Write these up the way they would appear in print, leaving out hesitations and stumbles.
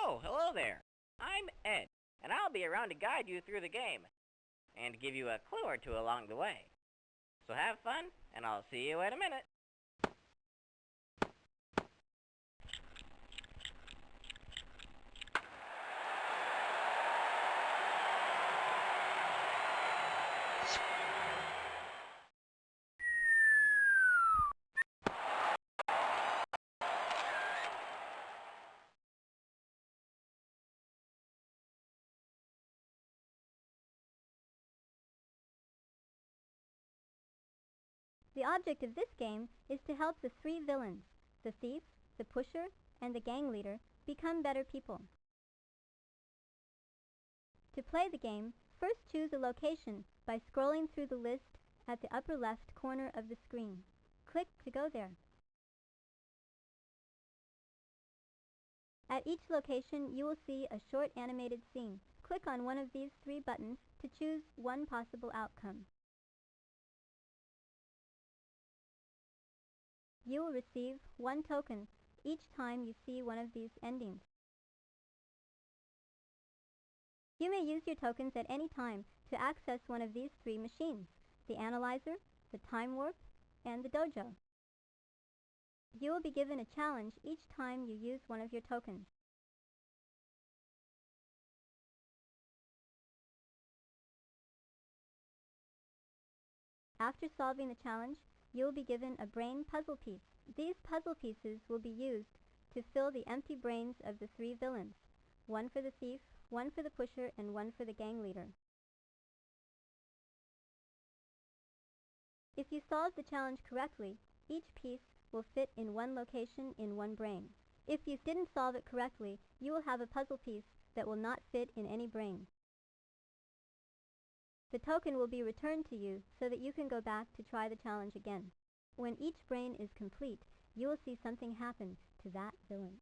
Oh, hello there. I'm Ed, and I'll be around to guide you through the game and give you a clue or two along the way. So have fun, and I'll see you in a minute. The object of this game is to help the three villains, the thief, the pusher, and the gang leader, become better people. To play the game, first choose a location by scrolling through the list at the upper left corner of the screen. Click to go there. At each location, you will see a short animated scene. Click on one of these three buttons to choose one possible outcome. You will receive one token each time you see one of these endings. You may use your tokens at any time to access one of these three machines: the analyzer, the time warp, and the dojo. You will be given a challenge each time you use one of your tokens. After solving the challenge, you will be given a brain puzzle piece. These puzzle pieces will be used to fill the empty brains of the three villains: one for the thief, one for the pusher, and one for the gang leader. If you solve the challenge correctly, each piece will fit in one location in one brain. If you didn't solve it correctly, you will have a puzzle piece that will not fit in any brain. The token will be returned to you so that you can go back to try the challenge again. When each brain is complete, you will see something happen to that villain.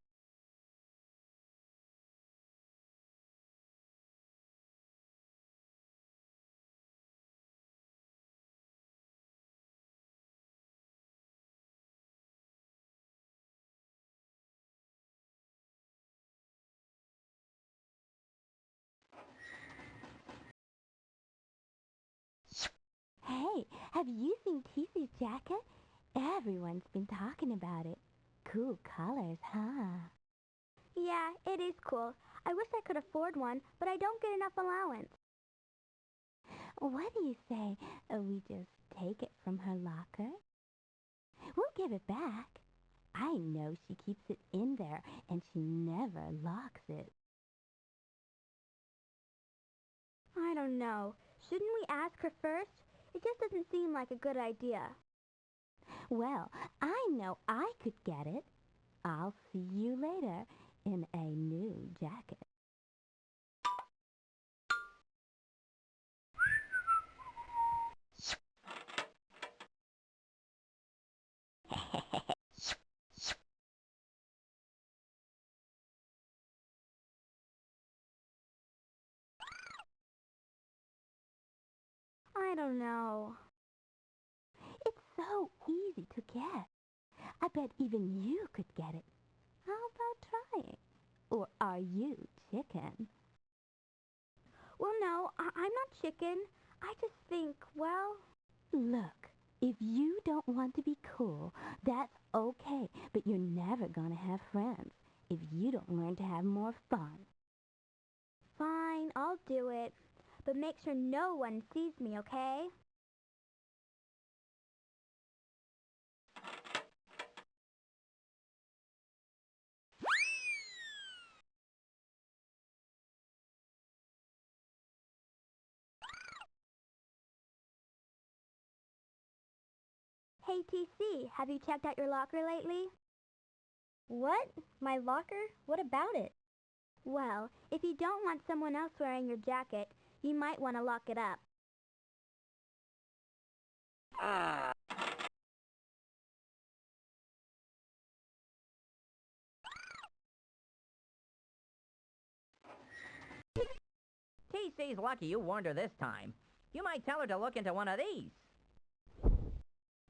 Hey, have you seen TC's jacket? Everyone's been talking about it. Cool colors, huh? Yeah, it is cool. I wish I could afford one, but I don't get enough allowance. What do you say we just take it from her locker? We'll give it back. I know she keeps it in there and she never locks it. I don't know. Shouldn't we ask her first? It just doesn't seem like a good idea. Well, I know I could get it. I'll see you later in a new jacket. I don't know. It's so easy to get. I bet even you could get it. How about trying? Or are you chicken? Well, no, I'm not chicken. I just think, well... Look, if you don't want to be cool, that's okay, but you're never gonna have friends if you don't learn to have more fun. Fine, I'll do it. But make sure no one sees me, okay? Hey, TC, have you checked out your locker lately? What? My locker? What about it? Well, if you don't want someone else wearing your jacket, you might want to lock it up. TC's lucky you warned her this time. You might tell her to look into one of these.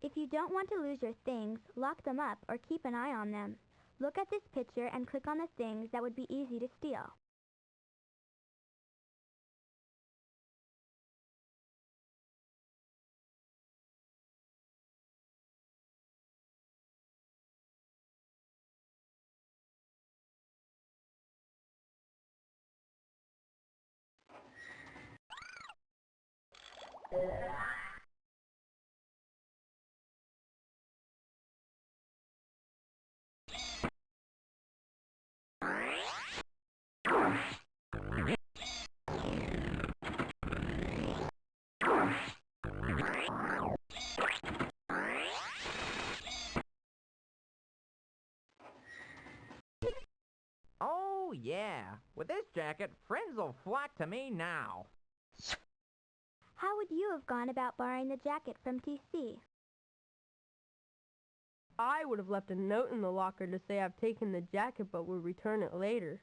If you don't want to lose your things, lock them up or keep an eye on them. Look at this picture and click on the things that would be easy to steal. Oh, yeah. With this jacket, friends will flock to me now. How would you have gone about borrowing the jacket from TC? I would have left a note in the locker to say I've taken the jacket but will return it later.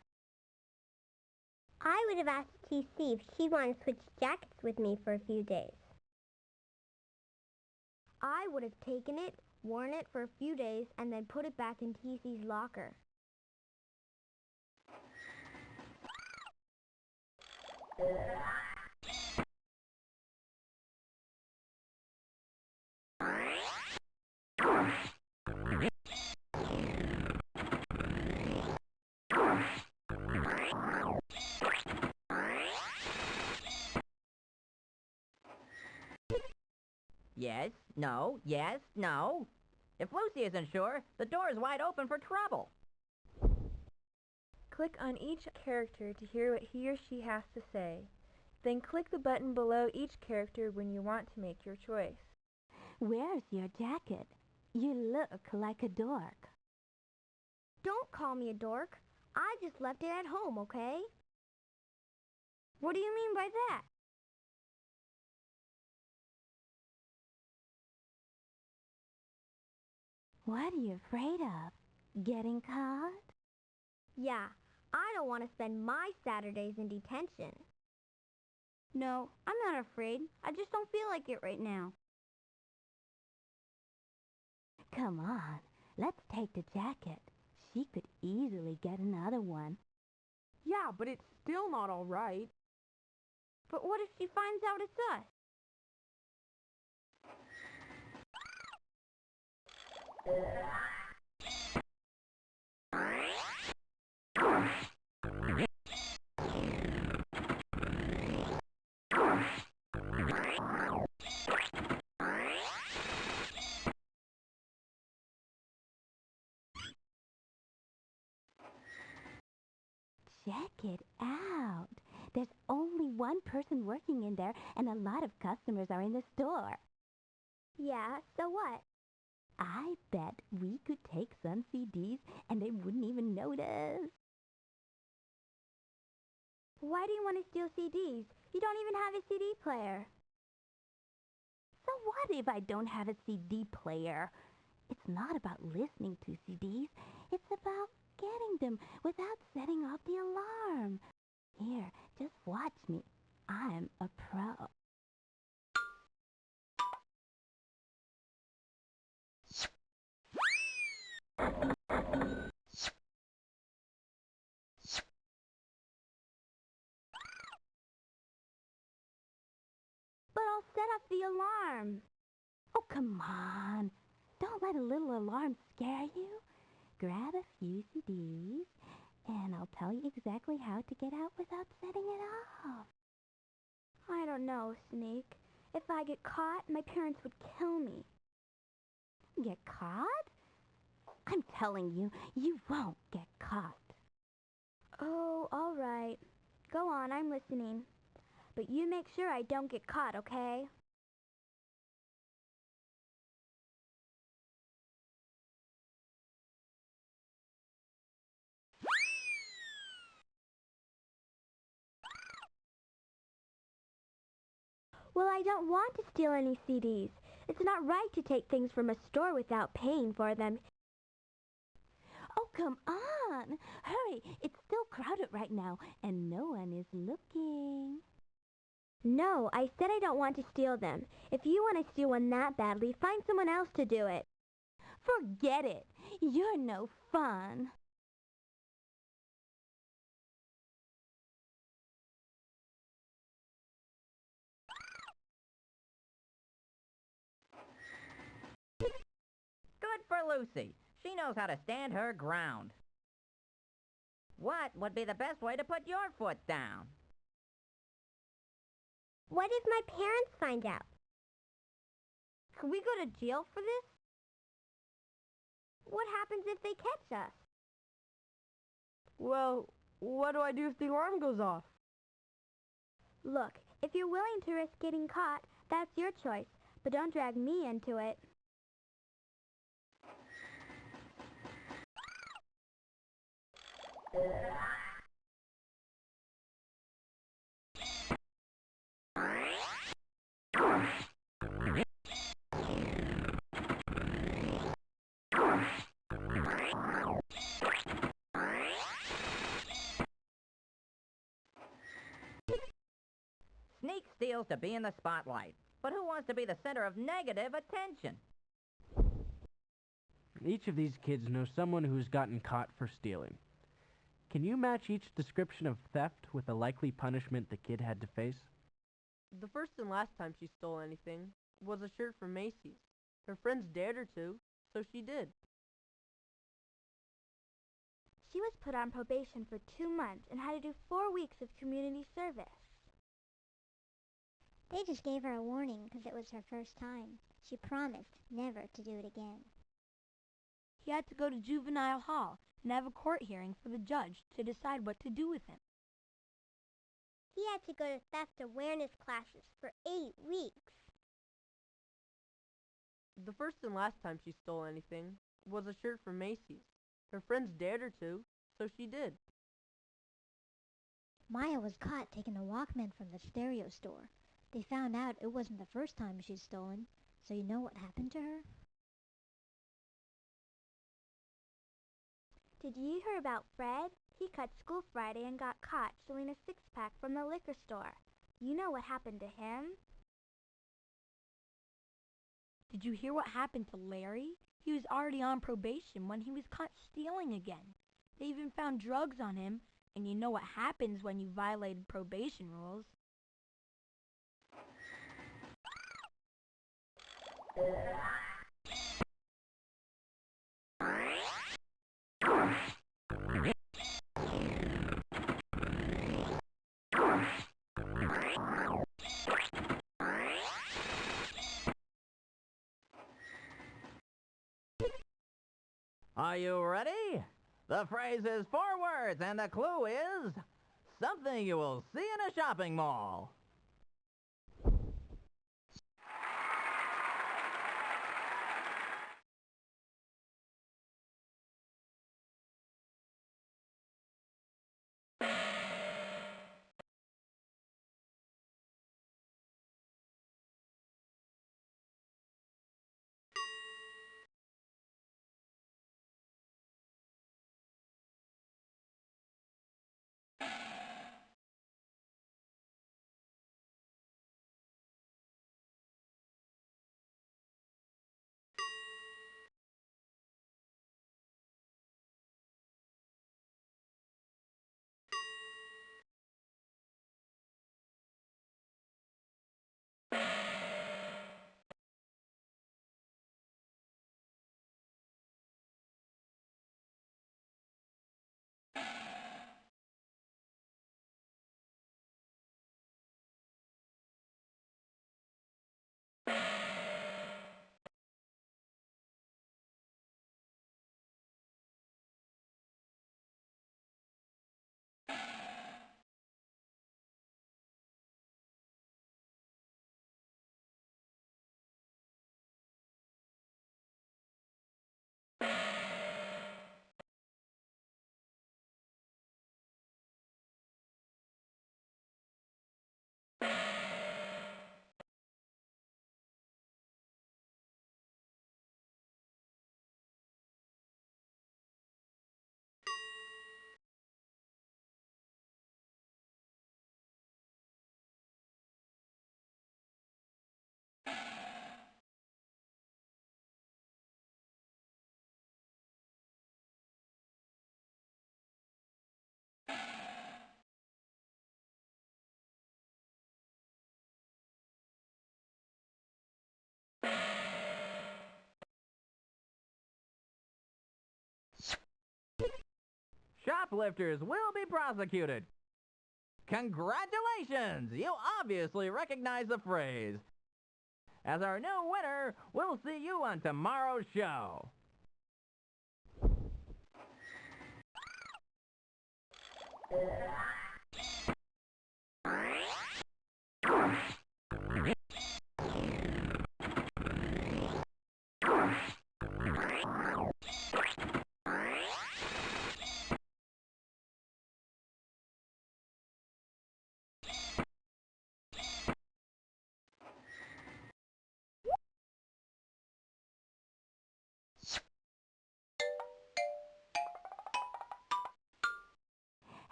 I would have asked TC if she wanted to switch jackets with me for a few days. I would have taken it, worn it for a few days, and then put it back in TC's locker. Yes, no, yes, no. If Lucy isn't sure, the door is wide open for trouble. Click on each character to hear what he or she has to say. Then click the button below each character when you want to make your choice. Where's your jacket? You look like a dork. Don't call me a dork. I just left it at home, okay? What do you mean by that? What are you afraid of? Getting caught? Yeah, I don't want to spend my Saturdays in detention. No, I'm not afraid. I just don't feel like it right now. Come on, let's take the jacket. She could easily get another one. Yeah, but it's still not all right. But what if she finds out it's us? Check it out. There's only one person working in there and a lot of customers are in the store. Yeah, so what? I bet we could take some CDs and they wouldn't even notice. Why do you want to steal CDs? You don't even have a CD player. So what if I don't have a CD player? It's not about listening to CDs. It's about getting them without setting off the alarm. Here, just watch me. I'm a pro. But I'll set off the alarm. Oh, come on. Don't let a little alarm scare you. Grab a few CDs, and I'll tell you exactly how to get out without setting it off. I don't know, Snake. If I get caught, my parents would kill me. Get caught? I'm telling you, you won't get caught. Oh, all right. Go on, I'm listening. But you make sure I don't get caught, okay? Well, I don't want to steal any CDs. It's not right to take things from a store without paying for them. Oh, come on. Hurry, it's still crowded right now, and no one is looking. No, I said I don't want to steal them. If you want to steal one that badly, find someone else to do it. Forget it. You're no fun. Good for Lucy. She knows how to stand her ground. What would be the best way to put your foot down? What if my parents find out? Could we go to jail for this? What happens if they catch us? Well, what do I do if the alarm goes off? Look, if you're willing to risk getting caught, that's your choice, but don't drag me into it. Sneak steals to be in the spotlight, but who wants to be the center of negative attention? Each of these kids knows someone who's gotten caught for stealing. Can you match each description of theft with the likely punishment the kid had to face? The first and last time she stole anything was a shirt from Macy's. Her friends dared her to, so she did. She was put on probation for 2 months and had to do 4 weeks of community service. They just gave her a warning because it was her first time. She promised never to do it again. He had to go to juvenile hall and have a court hearing for the judge to decide what to do with him. He had to go to theft awareness classes for 8 weeks. The first and last time she stole anything was a shirt from Macy's. Her friends dared her to, so she did. Maya was caught taking a Walkman from the stereo store. They found out it wasn't the first time she'd stolen, so you know what happened to her? Did you hear about Fred? He cut school Friday and got caught stealing a 6-pack from the liquor store. You know what happened to him? Did you hear what happened to Larry? He was already on probation when he was caught stealing again. They even found drugs on him, and you know what happens when you violated probation rules. Are you ready? The phrase is 4 words, and the clue is something you will see in a shopping mall. shoplifters will be prosecuted. Congratulations! You obviously recognize the phrase. As our new winner, we'll see you on tomorrow's show.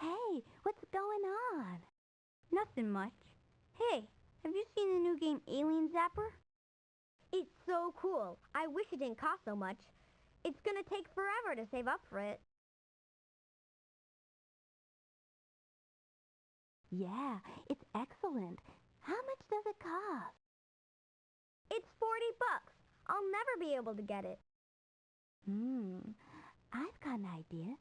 Hey, what's going on? Nothing much. Hey, have you seen the new game Alien Zapper? It's so cool. I wish it didn't cost so much. It's gonna take forever to save up for it. Yeah, it's excellent. How much does it cost? It's $40. I'll never be able to get it. I've got an idea.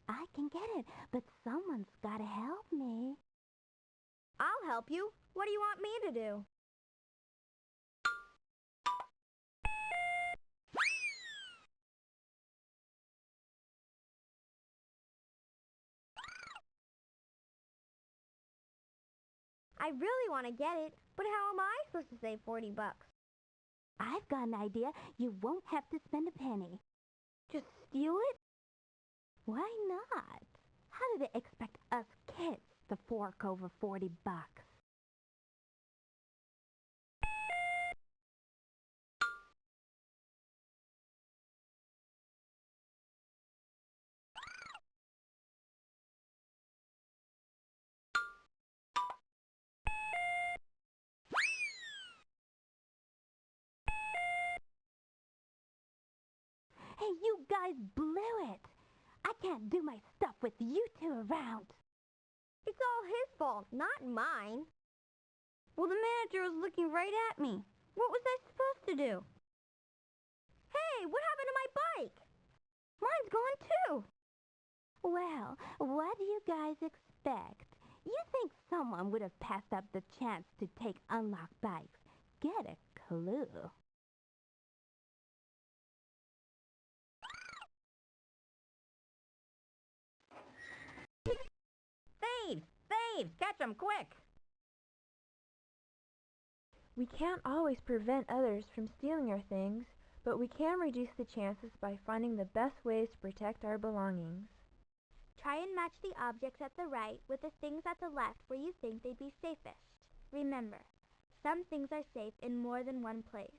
I can get it, but someone's gotta help me. I'll help you. What do you want me to do? I really want to get it, but how am I supposed to save $40? I've got an idea. You won't have to spend a penny. Just steal it? Why not? How do they expect us kids to fork over $40? Hey, you guys blew it. I can't do my stuff with you two around. It's all his fault, not mine. Well, the manager was looking right at me. What was I supposed to do? Hey, what happened to my bike? Mine's gone too. Well, what do you guys expect? You think someone would have passed up the chance to take unlocked bikes? Get a clue. Thieves! Thieves! Catch 'em quick! We can't always prevent others from stealing our things, but we can reduce the chances by finding the best ways to protect our belongings. Try and match the objects at the right with the things at the left where you think they'd be safest. Remember, some things are safe in more than one place.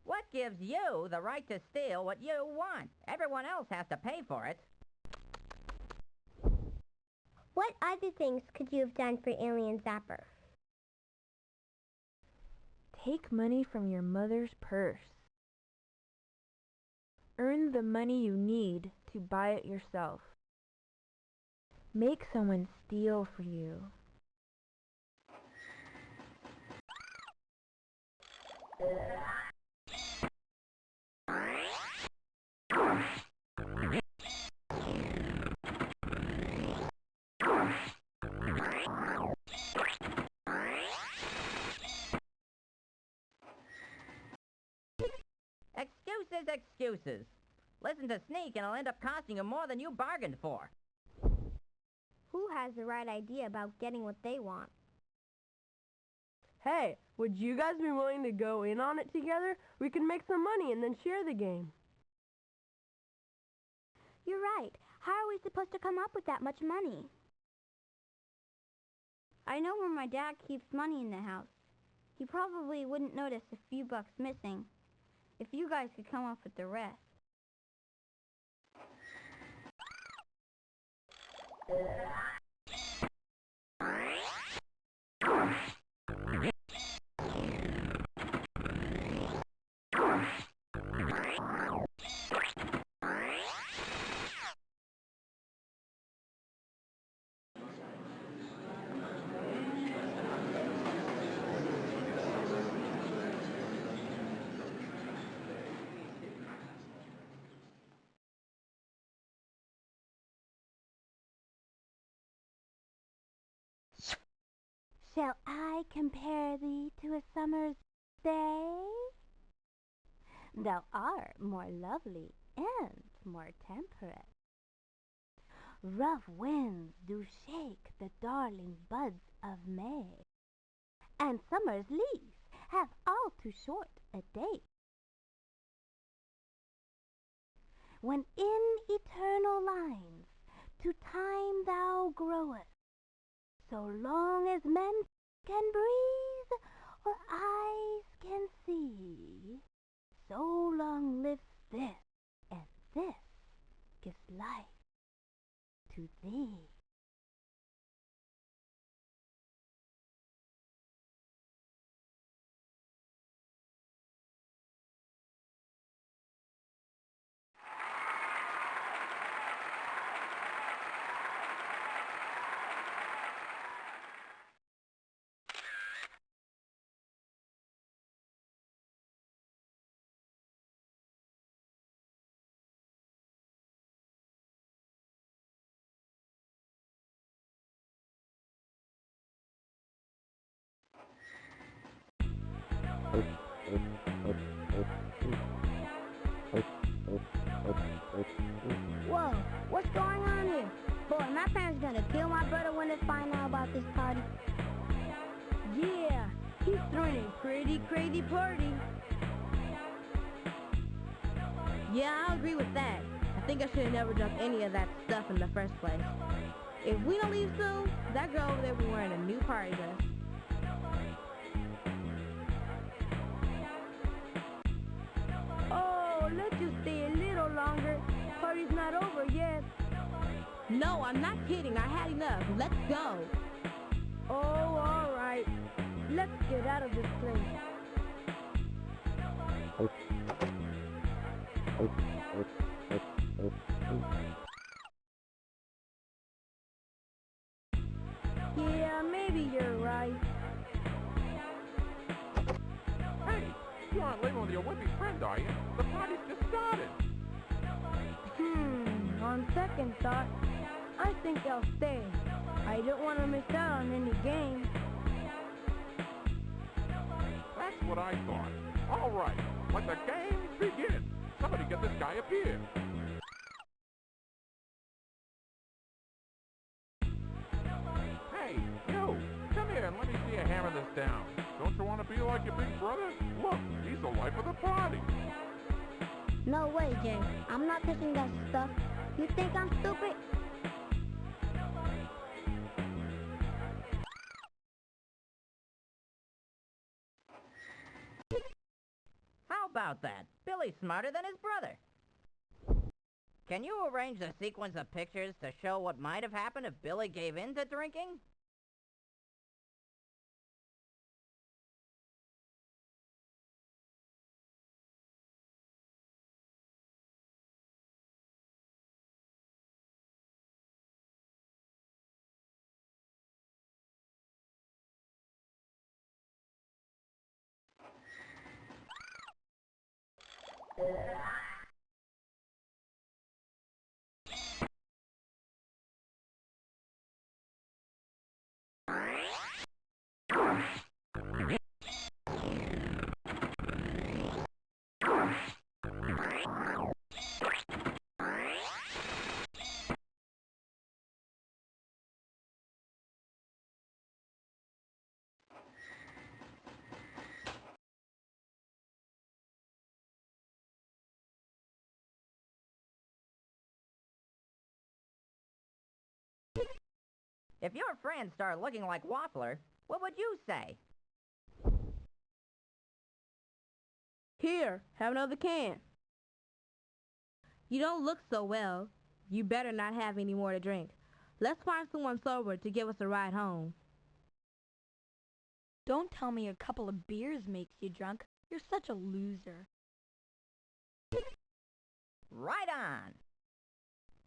What gives you the right to steal what you want? Everyone else has to pay for it. What other things could you have done for Alien Zapper? Take money from your mother's purse. Earn the money you need to buy it yourself. Make someone steal for you. Excuses. Listen to Sneak and it'll end up costing you more than you bargained for. Who has the right idea about getting what they want? Hey, would you guys be willing to go in on it together? We can make some money and then share the game. You're right. How are we supposed to come up with that much money? I know where my dad keeps money in the house. He probably wouldn't notice a few bucks missing. If you guys could come up with the rest. Shall I compare thee to a summer's day? Thou art more lovely and more temperate. Rough winds do shake the darling buds of May, and summer's lease hath all too short a date. When in eternal lines to time thou growest, so long as men can breathe or eyes can see, so long lives this, and this gives life to thee. Whoa, what's going on here? Boy, my parents gonna kill my brother when they find out about this party. Yeah, he's throwing a pretty crazy party. Yeah, I'll agree with that. I think I should have never done any of that stuff in the first place. If we don't leave soon, that girl over there will be wearing a new party dress. Oh, let's just stay a little longer. Party's not over yet. No, I'm not kidding. I had enough. Let's go. Oh, all right. Let's get out of this place. Yeah, maybe you're right. Hey, you aren't leaving with your wimpy friend, are you? The party's just started. On second thought, I think I'll stay. I don't want to miss out on any games. That's what I thought. All right, let the games begin. Somebody get this guy up here. Hey, you, come here and let me see you hammer this down. Don't you want to be like your big brother? Look, he's the life of the party. No way, Jay. I'm not touching that stuff. You think I'm stupid? How about that? Billy's smarter than his brother. Can you arrange a sequence of pictures to show what might have happened if Billy gave in to drinking? If your friends start looking like Waffler, what would you say? Here, have another can. You don't look so well. You better not have any more to drink. Let's find someone sober to give us a ride home. Don't tell me a couple of beers makes you drunk. You're such a loser. Right on!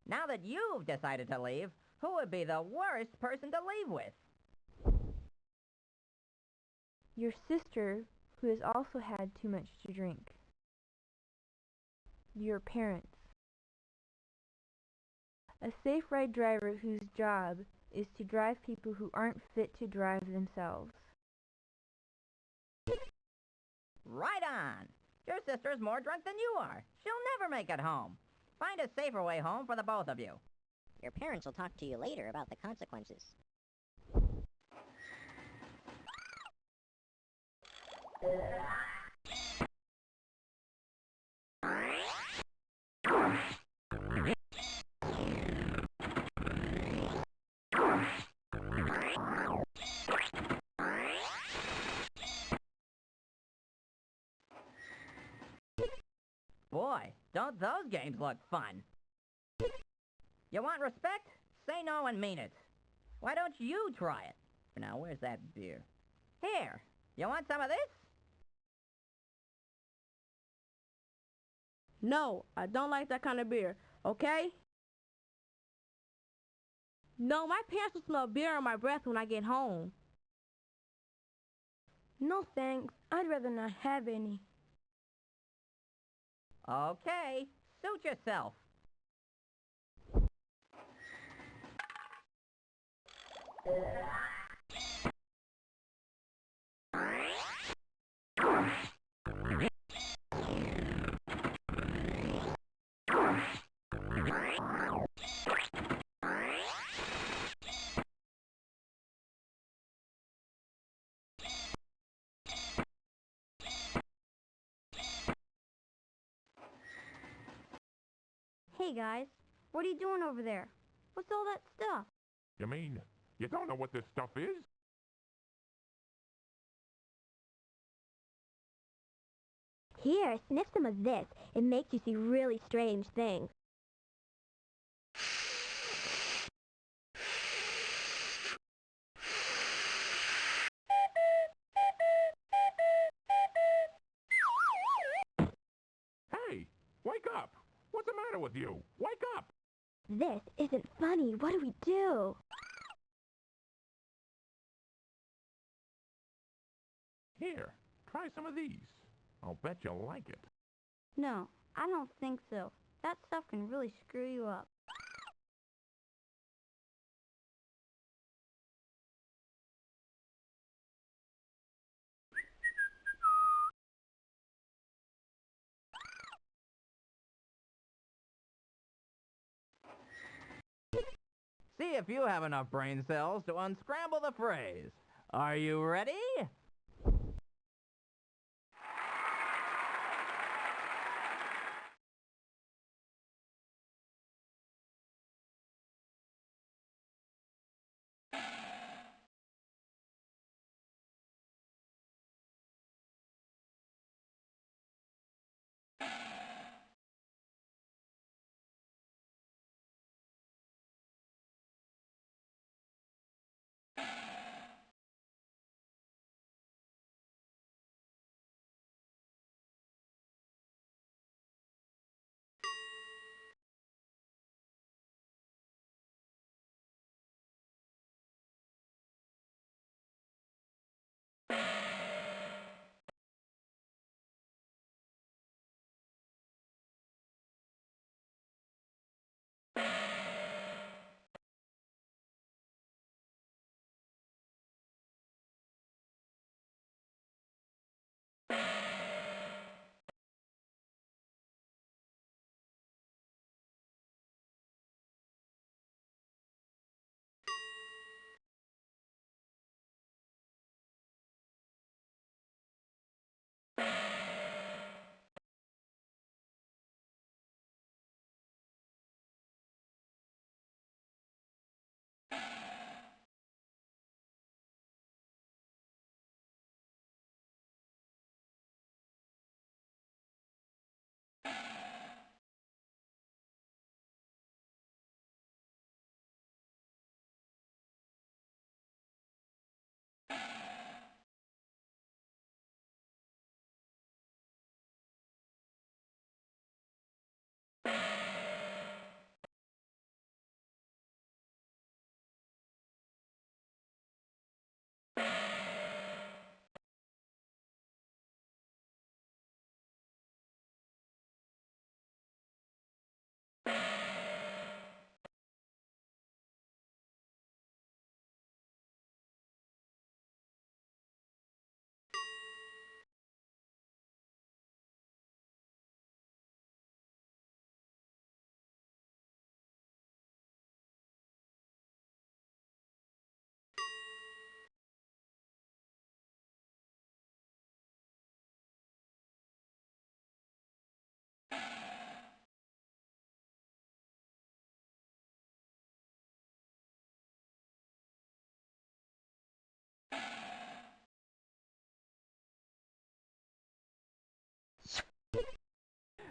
Now that you've decided to leave, who would be the worst person to leave with? Your sister, who has also had too much to drink. Your parents. A safe ride driver whose job is to drive people who aren't fit to drive themselves. Right on! Your sister's more drunk than you are. She'll never make it home. Find a safer way home for the both of you. Your parents will talk to you later about the consequences. Boy, don't those games look fun. You want respect? Say no and mean it. Why don't you try it? Now, where's that beer? Here, you want some of this? No, I don't like that kind of beer, okay? No, my parents will smell beer on my breath when I get home. No thanks. I'd rather not have any. Okay, suit yourself. Hey guys, what are you doing over there? What's all that stuff? You mean you don't know what this stuff is? Here, sniff some of this. It makes you see really strange things. Hey, wake up! What's the matter with you? Wake up! This isn't funny. What do we do? Here, try some of these. I'll bet you'll like it. No, I don't think so. That stuff can really screw you up. See if you have enough brain cells to unscramble the phrase. Are you ready?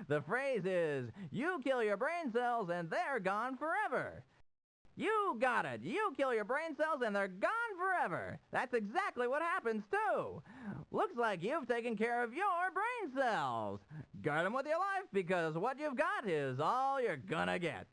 The phrase is, you kill your brain cells and they're gone forever. You got it. You kill your brain cells and they're gone forever. That's exactly what happens, too. Looks like you've taken care of your brain cells. Guard them with your life, because what you've got is all you're gonna get.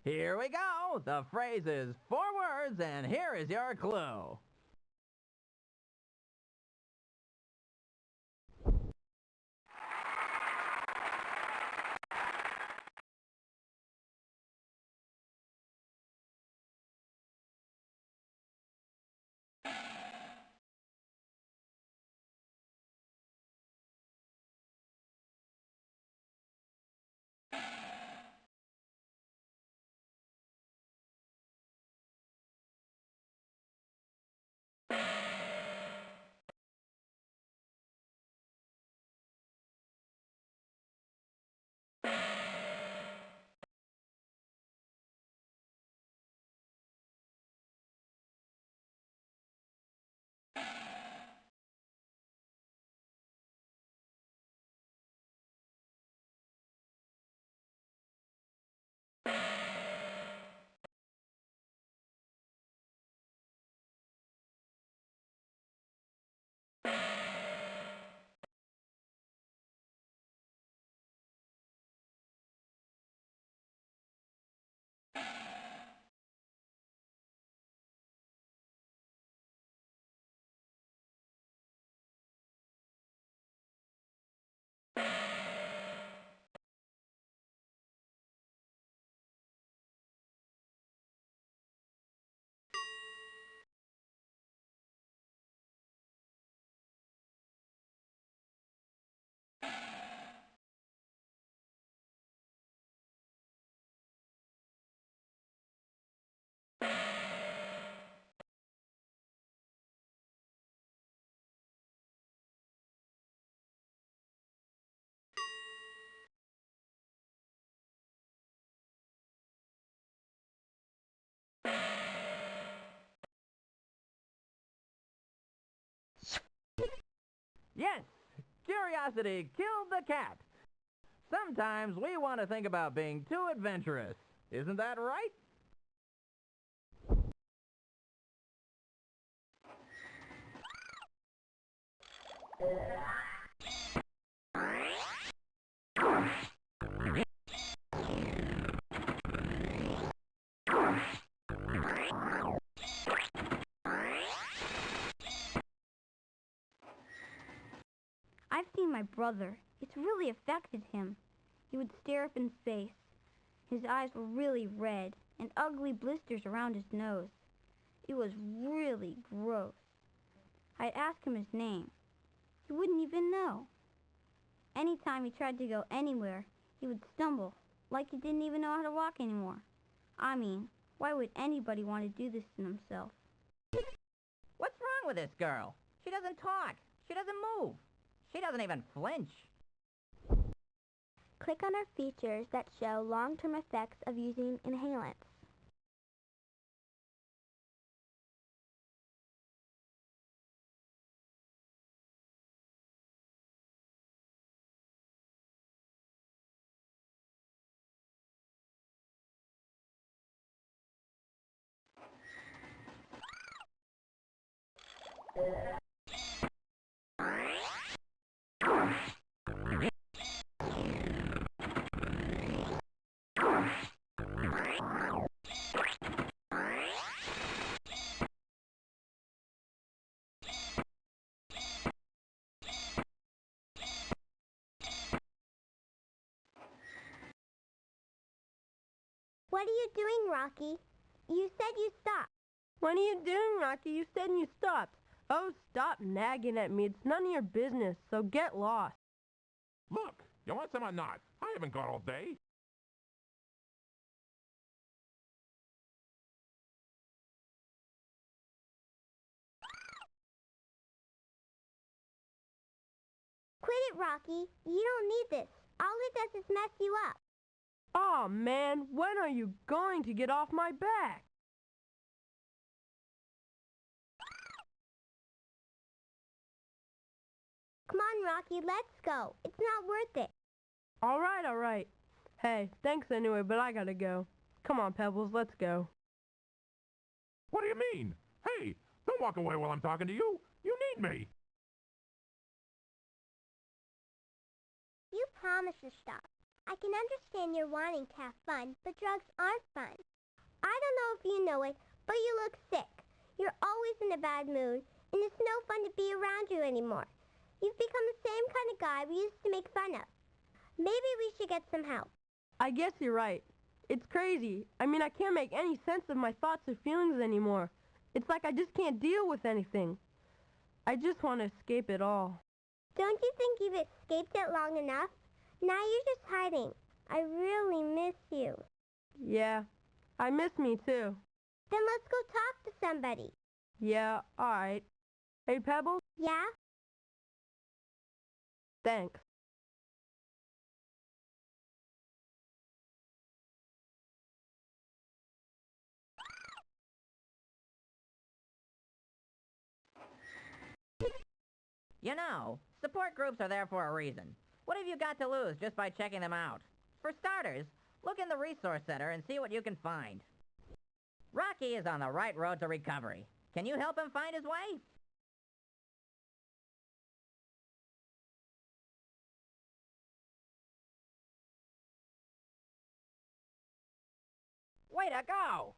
Here we go. The phrase is 4 words, and here is your clue. Yes, curiosity killed the cat. Sometimes we want to think about being too adventurous. Isn't that right? I've seen my brother. It's really affected him. He would stare up in space. His eyes were really red, and ugly blisters around his nose. It was really gross. I'd ask him his name. He wouldn't even know. Anytime he tried to go anywhere, he would stumble, like he didn't even know how to walk anymore. I mean, why would anybody want to do this to themselves? What's wrong with this girl? She doesn't talk. She doesn't move. She doesn't even flinch. Click on our features that show long-term effects of using inhalants. What are you doing, Rocky? You said you stopped. What are you doing, Rocky? You said you stopped. Oh, stop nagging at me. It's none of your business, so get lost. Look, you want some or not? I haven't got all day. Quit it, Rocky. You don't need this. All it does is mess you up. Aw, man, when are you going to get off my back? Come on, Rocky, let's go. It's not worth it. All right. Hey, thanks anyway, but I gotta go. Come on, Pebbles, let's go. What do you mean? Hey, don't walk away while I'm talking to you. You need me. You promised to stop. I can understand you're wanting to have fun, but drugs aren't fun. I don't know if you know it, but you look sick. You're always in a bad mood, and it's no fun to be around you anymore. You've become the same kind of guy we used to make fun of. Maybe we should get some help. I guess you're right. It's crazy. I mean, I can't make any sense of my thoughts or feelings anymore. It's like I just can't deal with anything. I just want to escape it all. Don't you think you've escaped it long enough? Now you're just hiding. I really miss you. Yeah, I miss me too. Then let's go talk to somebody. Yeah, alright. Hey, Pebbles? Yeah? Thanks. You know, support groups are there for a reason. What have you got to lose just by checking them out? For starters, look in the resource center and see what you can find. Rocky is on the right road to recovery. Can you help him find his way? Way to go!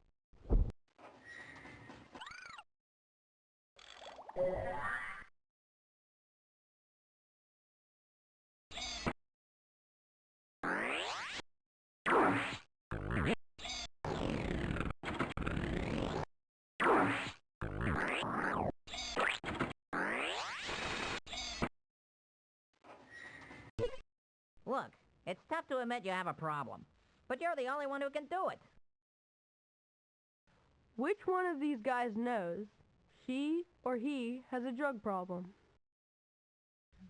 Look, it's tough to admit you have a problem, but you're the only one who can do it. Which one of these guys knows she or he has a drug problem?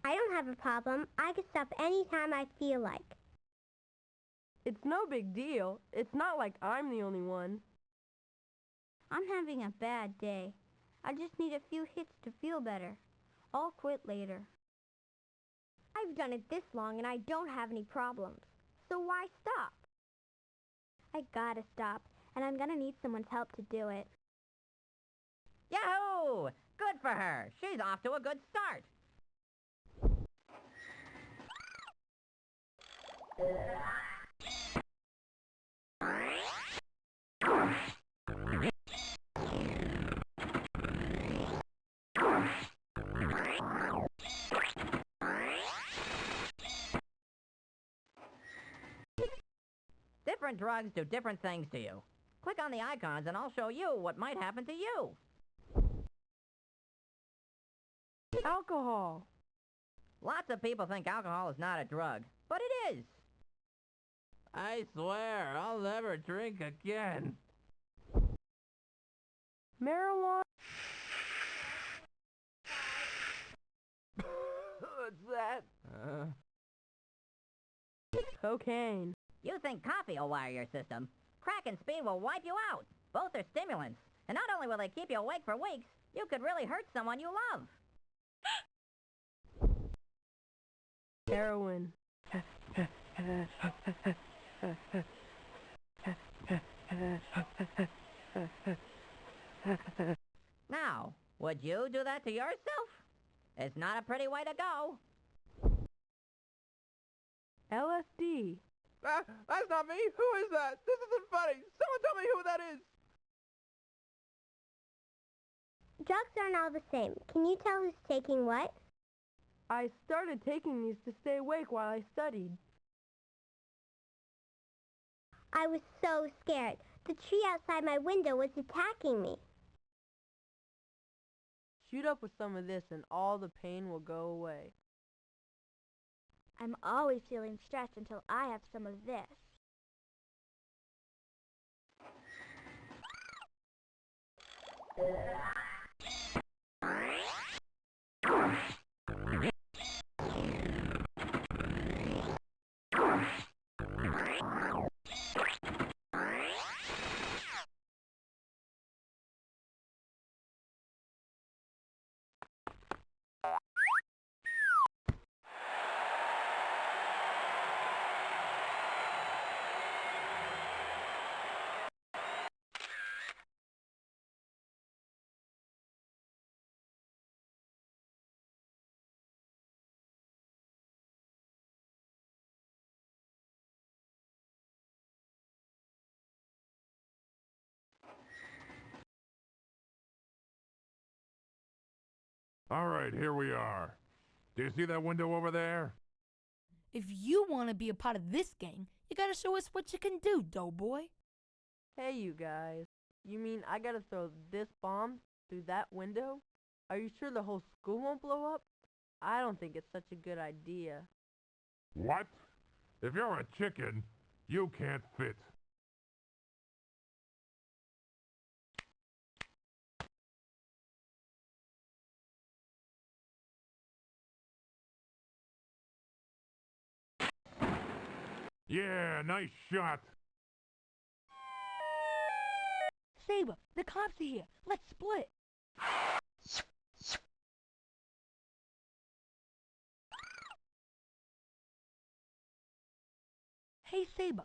I don't have a problem. I can stop anytime I feel like. It's no big deal. It's not like I'm the only one. I'm having a bad day. I just need a few hits to feel better. I'll quit later. I've done it this long and I don't have any problems. So why stop? I gotta stop, and I'm gonna need someone's help to do it. Yahoo! Good for her. She's off to a good start. Different drugs do different things to you. Click on the icons and I'll show you what might happen to you. Alcohol. Lots of people think alcohol is not a drug, but it is. I swear, I'll never drink again. Marijuana. What's that? Cocaine. You think coffee will wire your system. Crack and speed will wipe you out. Both are stimulants. And not only will they keep you awake for weeks, you could really hurt someone you love. Heroin. Now, would you do that to yourself? It's not a pretty way to go. LSD. That's not me. Who is that? This isn't funny. Someone tell me who that is. Drugs aren't all the same. Can you tell who's taking what? I started taking these to stay awake while I studied. I was so scared. The tree outside my window was attacking me. Shoot up with some of this and all the pain will go away. I'm always feeling stressed until I have some of this. All right, here we are. Do you see that window over there? If you want to be a part of this gang, you gotta show us what you can do, doughboy. Hey, you guys. You mean I gotta throw this bomb through that window? Are you sure the whole school won't blow up? I don't think it's such a good idea. What? If you're a chicken, you can't fit. Yeah, nice shot. Saber, the cops are here. Let's split. Hey, Saber,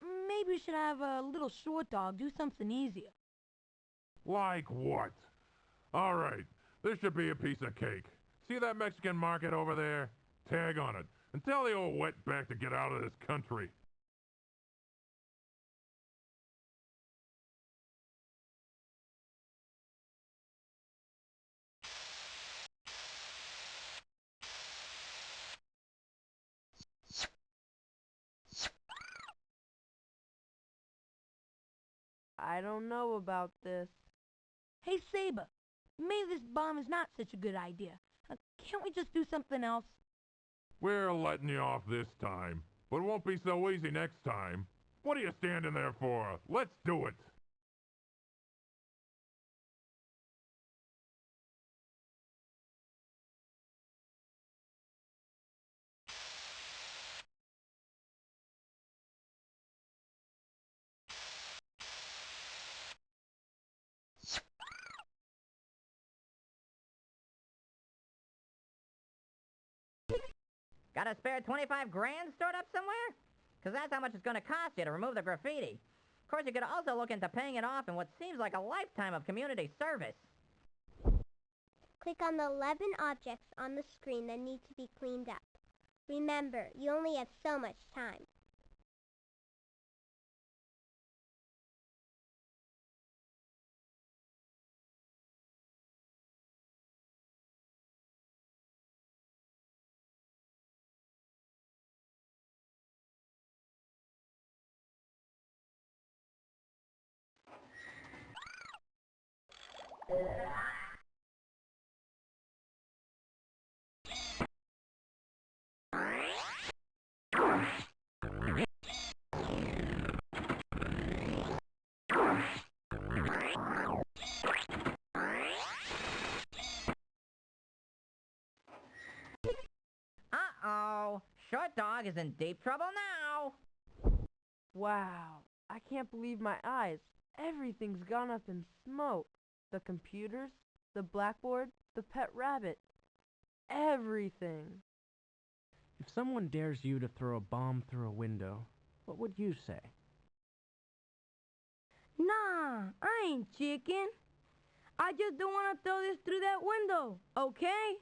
maybe we should have a little short dog do something easier. Like what? All right, this should be a piece of cake. See that Mexican market over there? Tag on it, and tell the old wetback to get out of this country. I don't know about this. Hey, Saber, maybe this bomb is not such a good idea. Can't we just do something else? We're letting you off this time, but it won't be so easy next time. What are you standing there for? Let's do it. Got a spare 25 grand stored up somewhere? Because that's how much it's going to cost you to remove the graffiti. Of course, you could also look into paying it off in what seems like a lifetime of community service. Click on the 11 objects on the screen that need to be cleaned up. Remember, you only have so much time. Uh-oh. Short Dog is in deep trouble now. Wow, I can't believe my eyes. Everything's gone up in smoke. The computers, the blackboard, the pet rabbit. Everything. If someone dares you to throw a bomb through a window, what would you say? Nah, I ain't chicken. I just don't want to throw this through that window, okay?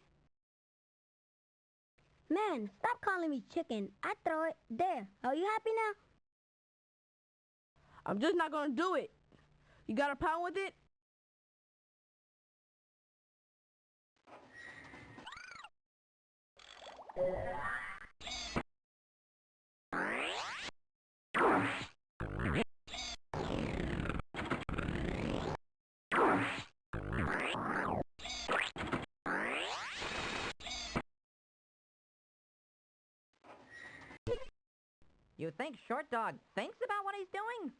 Man, stop calling me chicken. I throw it. There. Are you happy now? I'm just not gonna do it. You got a problem with it? You think Short Dog thinks about what he's doing?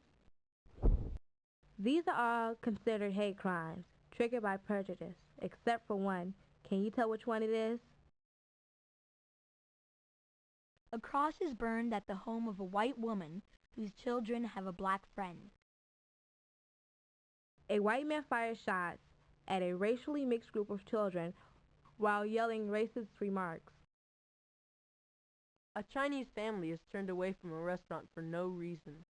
These are all considered hate crimes, triggered by prejudice, except for one. Can you tell which one it is? A cross is burned at the home of a white woman whose children have a black friend. A white man fired shots at a racially mixed group of children while yelling racist remarks. A Chinese family is turned away from a restaurant for no reason.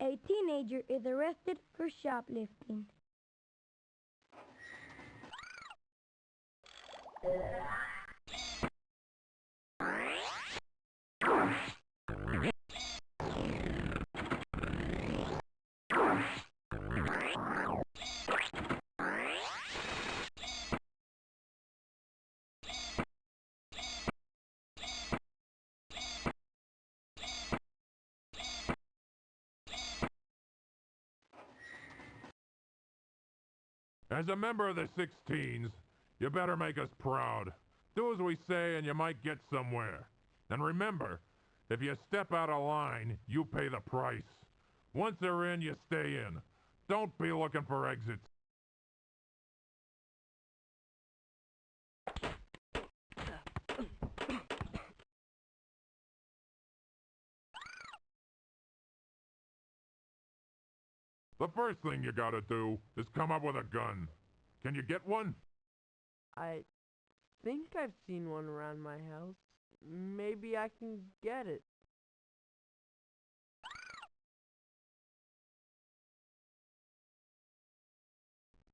A teenager is arrested for shoplifting. As a member of the 16s, you better make us proud. Do as we say and you might get somewhere. And remember, if you step out of line, you pay the price. Once they're in, you stay in. Don't be looking for exits. The first thing you gotta do is come up with a gun. Can you get one? I think I've seen one around my house. Maybe I can get it.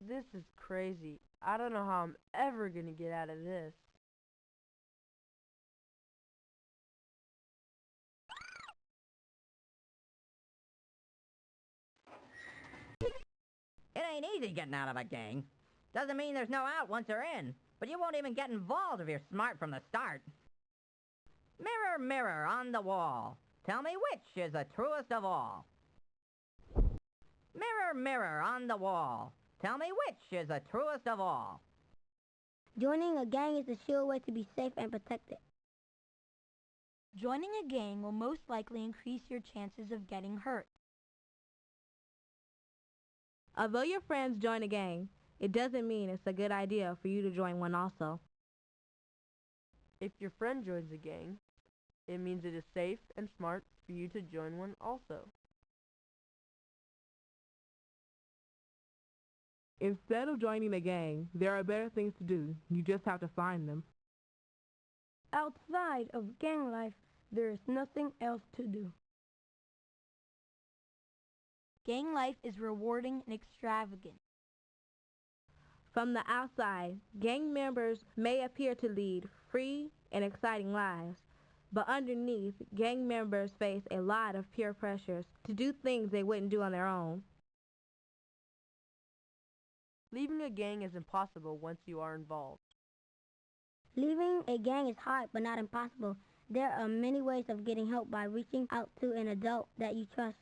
This is crazy. I don't know how I'm ever gonna get out of this. It ain't easy getting out of a gang. Doesn't mean there's no out once you're in, but you won't even get involved if you're smart from the start. Mirror, mirror on the wall, tell me which is the truest of all. Mirror, mirror on the wall, tell me which is the truest of all. Joining a gang is a sure way to be safe and protected. Joining a gang will most likely increase your chances of getting hurt. Although your friends join a gang, it doesn't mean it's a good idea for you to join one also. If your friend joins a gang, it means it is safe and smart for you to join one also. Instead of joining a gang, there are better things to do. You just have to find them. Outside of gang life, there is nothing else to do. Gang life is rewarding and extravagant. From the outside, gang members may appear to lead free and exciting lives, but underneath, gang members face a lot of peer pressures to do things they wouldn't do on their own. Leaving a gang is impossible once you are involved. Leaving a gang is hard but not impossible. There are many ways of getting help by reaching out to an adult that you trust.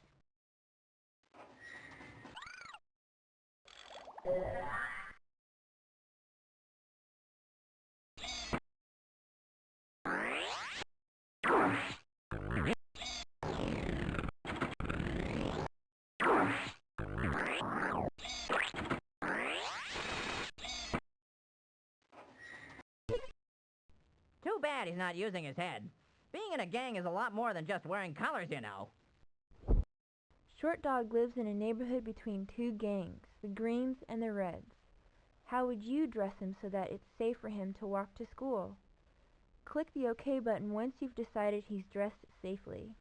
Too bad he's not using his head. Being in a gang is a lot more than just wearing colors, you know. Short Dog lives in a neighborhood between two gangs, the Greens and the Reds. How would you dress him so that it's safe for him to walk to school? Click the OK button once you've decided he's dressed safely.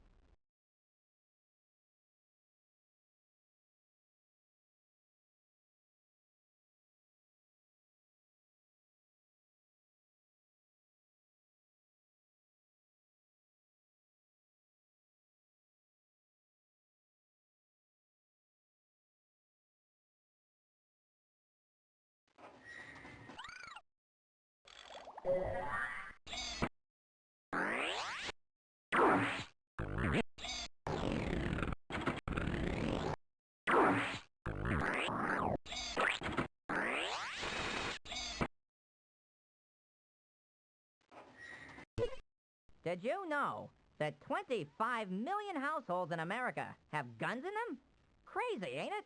Did you know that 25 million households in America have guns in them? Crazy, ain't it?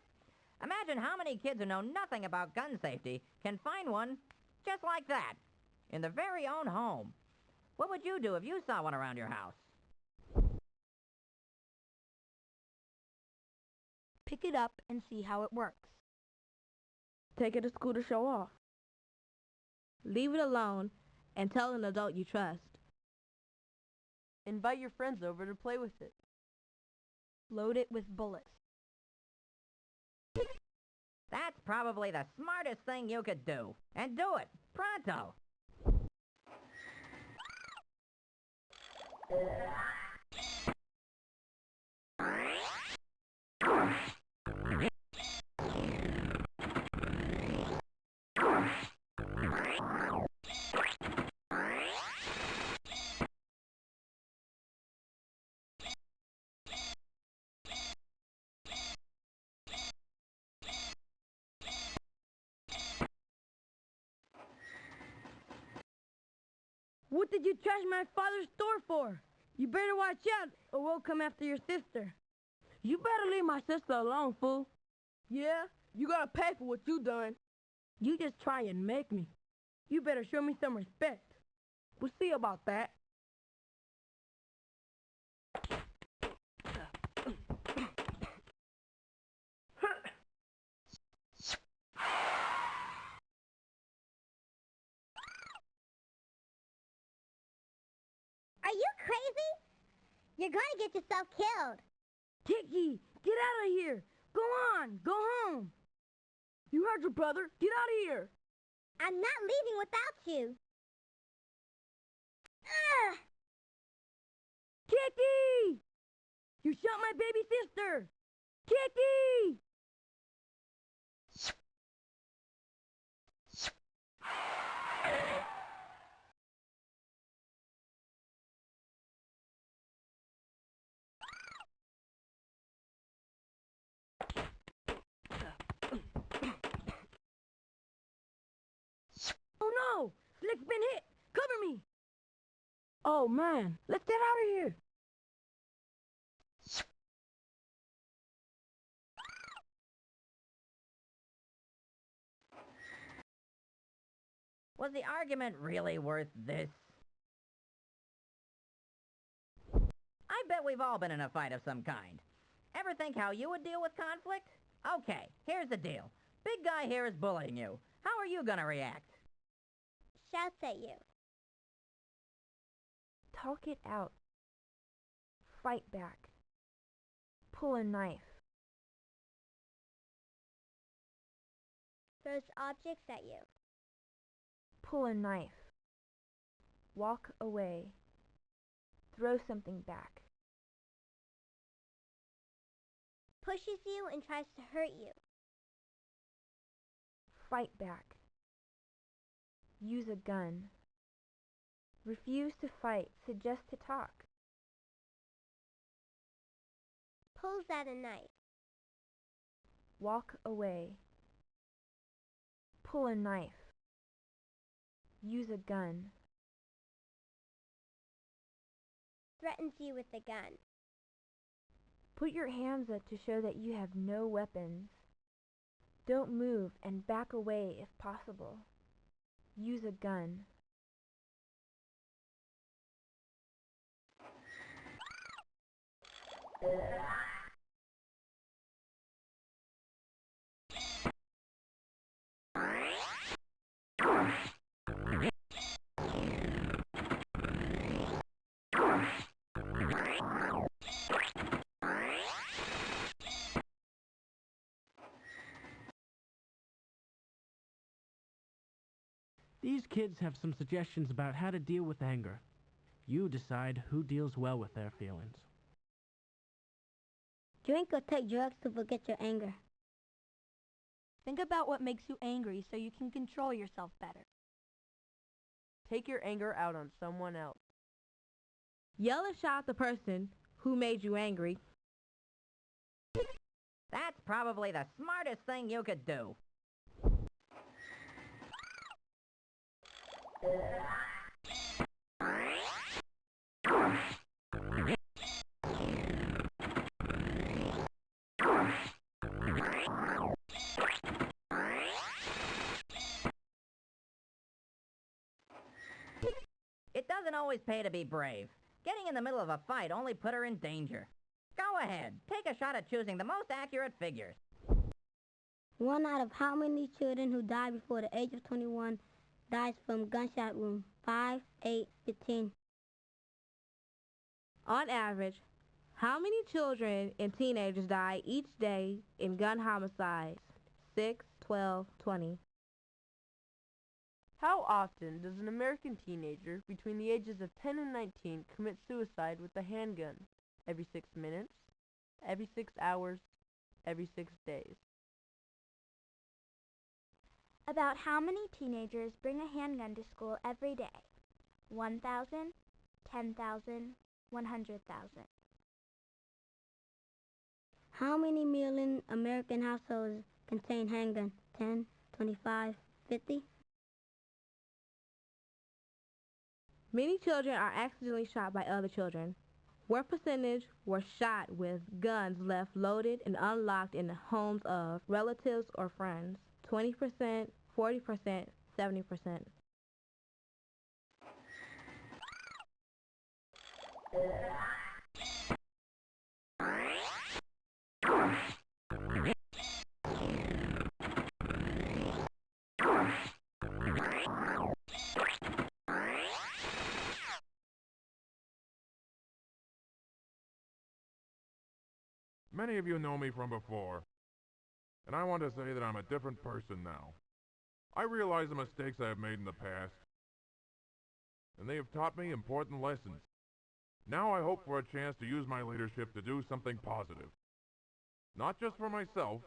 Imagine how many kids who know nothing about gun safety can find one just like that in their very own home. What would you do if you saw one around your house? Pick it up and see how it works. Take it to school to show off. Leave it alone and tell an adult you trust. Invite your friends over to play with it. Load it with bullets. That's probably the smartest thing you could do. And do it. Pronto. What did you trash my father's store for? You better watch out, or we'll come after your sister. You better leave my sister alone, fool. Yeah, you gotta pay for what you done. You just try and make me. You better show me some respect. We'll see about that. Are you crazy? You're going to get yourself killed. Tiki, get out of here. Go on, go home. You heard your brother. Get out of here. I'm not leaving without you. Ugh! Tiki! You shot my baby sister. Tiki! Oh no! Slick's been hit! Cover me! Oh man, let's get out of here! Was the argument really worth this? I bet we've all been in a fight of some kind. Ever think how you would deal with conflict? Okay, here's the deal. Big guy here is bullying you. How are you gonna react? Shouts at you. Talk it out. Fight back. Pull a knife. Throws objects at you. Pull a knife. Walk away. Throw something back. Pushes you and tries to hurt you. Fight back. Use a gun. Refuse to fight. Suggest to talk. Pulls out a knife. Walk away. Pull a knife. Use a gun. Threatens you with a gun. Put your hands up to show that you have no weapons. Don't move and back away if possible. Use a gun. These kids have some suggestions about how to deal with anger. You decide who deals well with their feelings. Drink or take drugs to forget your anger. Think about what makes you angry so you can control yourself better. Take your anger out on someone else. Yell and shout at the person who made you angry. That's probably the smartest thing you could do. It doesn't always pay to be brave. Getting in the middle of a fight only put her in danger. Go ahead, take a shot at choosing the most accurate figures. One out of how many children who die before the age of 21 dies from gunshot wound? 5, 8, 15. On average, how many children and teenagers die each day in gun homicides? 6, 12, 20. How often does an American teenager between the ages of 10 and 19 commit suicide with a handgun? Every 6 minutes? Every 6 hours? Every 6 days? About how many teenagers bring a handgun to school every day? 1,000, 10,000, 100,000. How many million American households contain handguns? 10, 25, 50? Many children are accidentally shot by other children. What percentage were shot with guns left loaded and unlocked in the homes of relatives or friends? 20%, 40%, 70%. Many of you know me from before, and I want to say that I'm a different person now. I realize the mistakes I have made in the past, and they have taught me important lessons. Now I hope for a chance to use my leadership to do something positive. Not just for myself,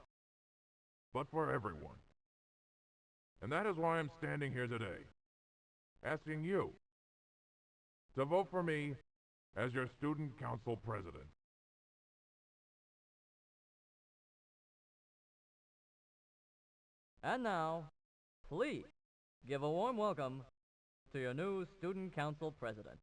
but for everyone. And that is why I'm standing here today, asking you to vote for me as your student council president. And now, please give a warm welcome to your new student council president.